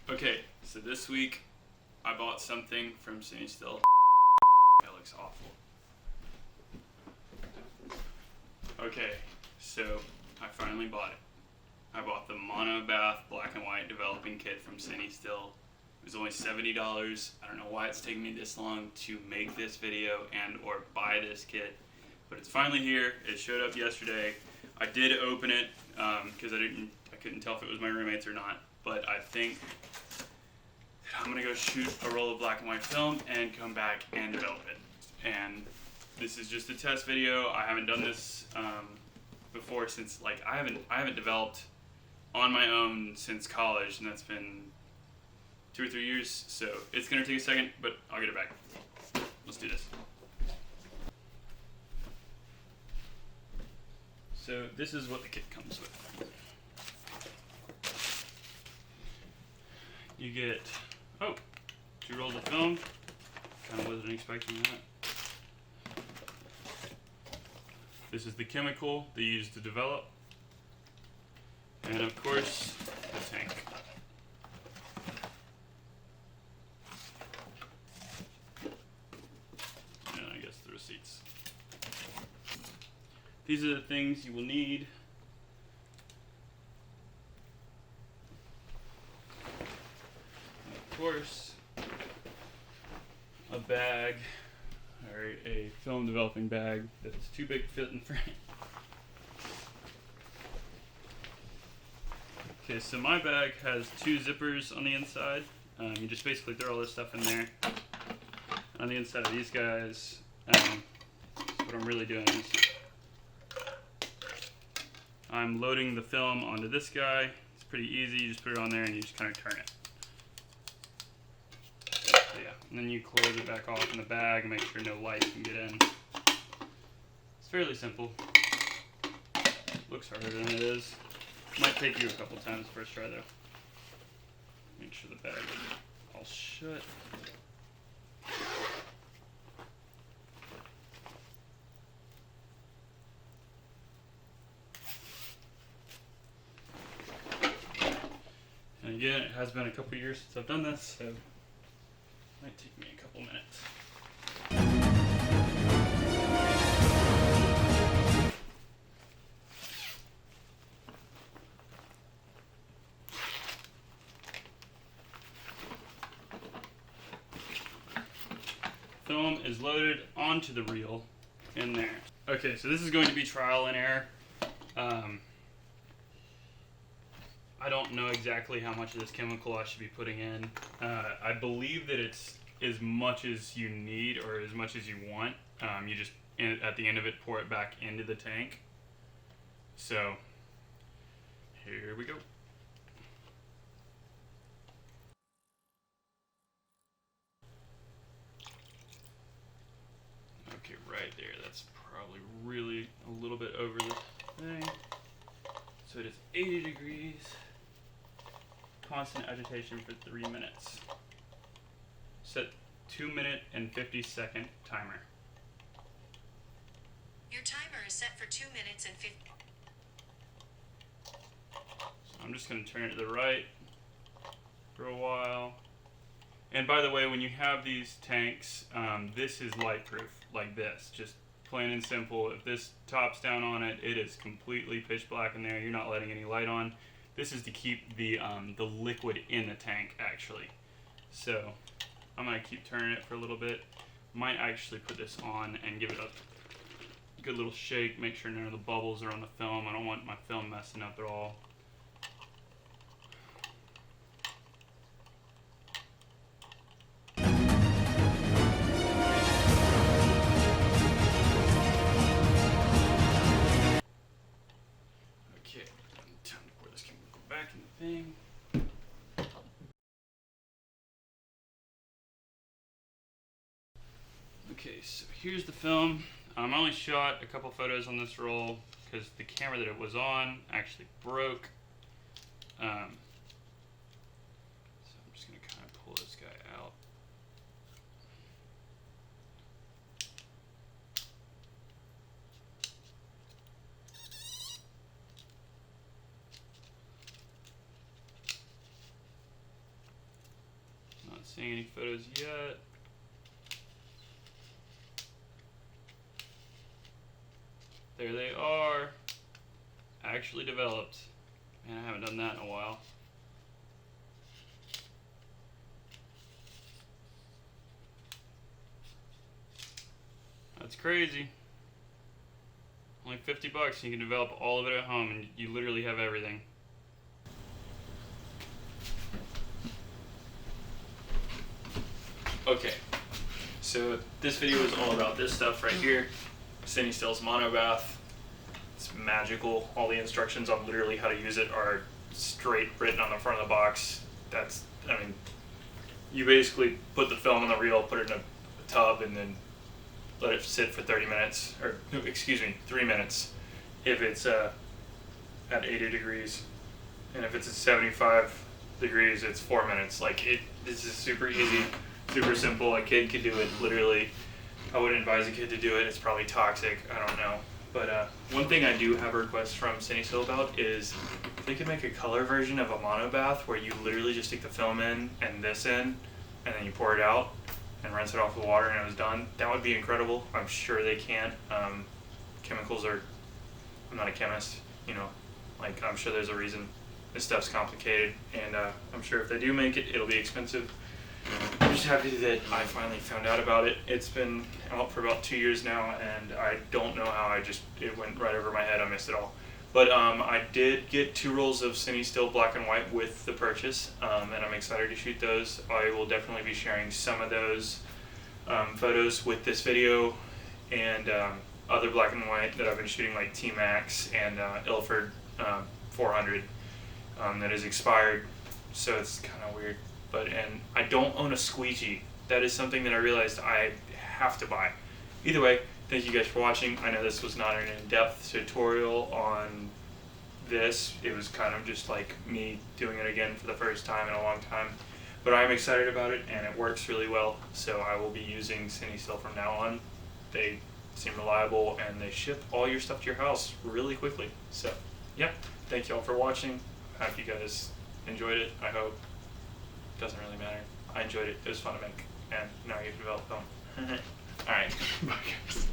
Okay, so this week I bought something from Cinestill. That looks awful. Okay, so I finally bought it. I bought the Mono Bath Black and White Developing Kit from Cinestill. It was only $70. I don't know why it's taking me this long to make this video and or buy this kit, but it's finally here. It showed up yesterday. I did open it because I couldn't tell if it was my roommate's or not, but I think I'm gonna go shoot a roll of black and white film and come back and develop it. And this is just a test video. I haven't done this before since I haven't developed on my own since college, and that's been 2 or 3 years. So it's gonna take a second, but I'll get it back. Let's do this. So this is what the kit comes with. You get 2 rolls of film. Kind of wasn't expecting that. This is the chemical they use to develop. And of course, the tank. And I guess the receipts. These are the things you will need. And of course, a bag, or a film developing bag that's too big to fit in the frame. Okay, so my bag has 2 zippers on the inside. You just basically throw all this stuff in there. On the inside of these guys, what I'm really doing is I'm loading the film onto this guy. It's pretty easy. You just put it on there and you just kind of turn it. So yeah, and then you close it back off in the bag and make sure no light can get in. It's fairly simple. Looks harder than it is. Might take you a couple times first try though. Make sure the bag is all shut. And again, it has been a couple years since I've done this, so it might take me a couple minutes. Film is loaded onto the reel in there. Okay, so this is going to be trial and error. I don't know exactly how much of this chemical I should be putting in. I believe that it's as much as you need or as much as you want. You just, at the end of it, pour it back into the tank. So, here we go. Okay, right there, that's probably really a little bit over the thing. So it is 80 degrees, constant agitation for 3 minutes. Set 2-minute and 50-second timer. Your timer is set for 2 minutes and 50. So I'm just going to turn it to the right for a while. And by the way, when you have these tanks, this is light-proof, like this. Just plain and simple. If this tops down on it, it is completely pitch black in there. You're not letting any light on. This is to keep the liquid in the tank, actually. So I'm going to keep turning it for a little bit. Might actually put this on and give it a good little shake. Make sure none of the bubbles are on the film. I don't want my film messing up at all. Back in the thing. Okay, so here's the film. I only shot a couple photos on this roll because the camera that it was on actually broke. So I'm just going to kind of pull this guy out. seeing any photos yet. There they are. Actually developed. Man, I haven't done that in a while. That's crazy. Only $50 and you can develop all of it at home and you literally have everything. Okay, so this video is all about this stuff right here. Cinestill's mono bath. It's magical. All the instructions on literally how to use it are straight written on the front of the box. You basically put the film on the reel, put it in a tub, and then let it sit for 30 minutes, or no, excuse me, 3 minutes if it's at 80 degrees. And if it's at 75 degrees, it's 4 minutes. This is super easy, super simple. A kid could do it literally. I wouldn't advise a kid to do it. It's probably toxic. I don't know. But one thing I do have a request from Cinestill about is if they could make a color version of a mono bath where you literally just stick the film in and this in, and then you pour it out and rinse it off with water and it was done. That would be incredible. I'm sure they can't. Chemicals are, I'm not a chemist, I'm sure there's a reason this stuff's complicated, and I'm sure if they do make it, it'll be expensive. I'm just happy that I finally found out about it. It's been out for about 2 years now, and I don't know how it went right over my head. I missed it all. But I did get 2 rolls of Cinestill black and white with the purchase, and I'm excited to shoot those. I will definitely be sharing some of those photos with this video, and other black and white that I've been shooting, like T-Max and Ilford 400 that is expired, so it's kind of weird. And I don't own a squeegee. That is something that I realized I have to buy. Either way, thank you guys for watching. I know this was not an in-depth tutorial on this. It was kind of just like me doing it again for the first time in a long time. But I'm excited about it, and it works really well. So I will be using Cinestill from now on. They seem reliable, and they ship all your stuff to your house really quickly. So, yeah, thank you all for watching. I hope you guys enjoyed it. I hope. Doesn't really matter. I enjoyed it. It was fun to make. And now you can develop film. Alright. Bye guys.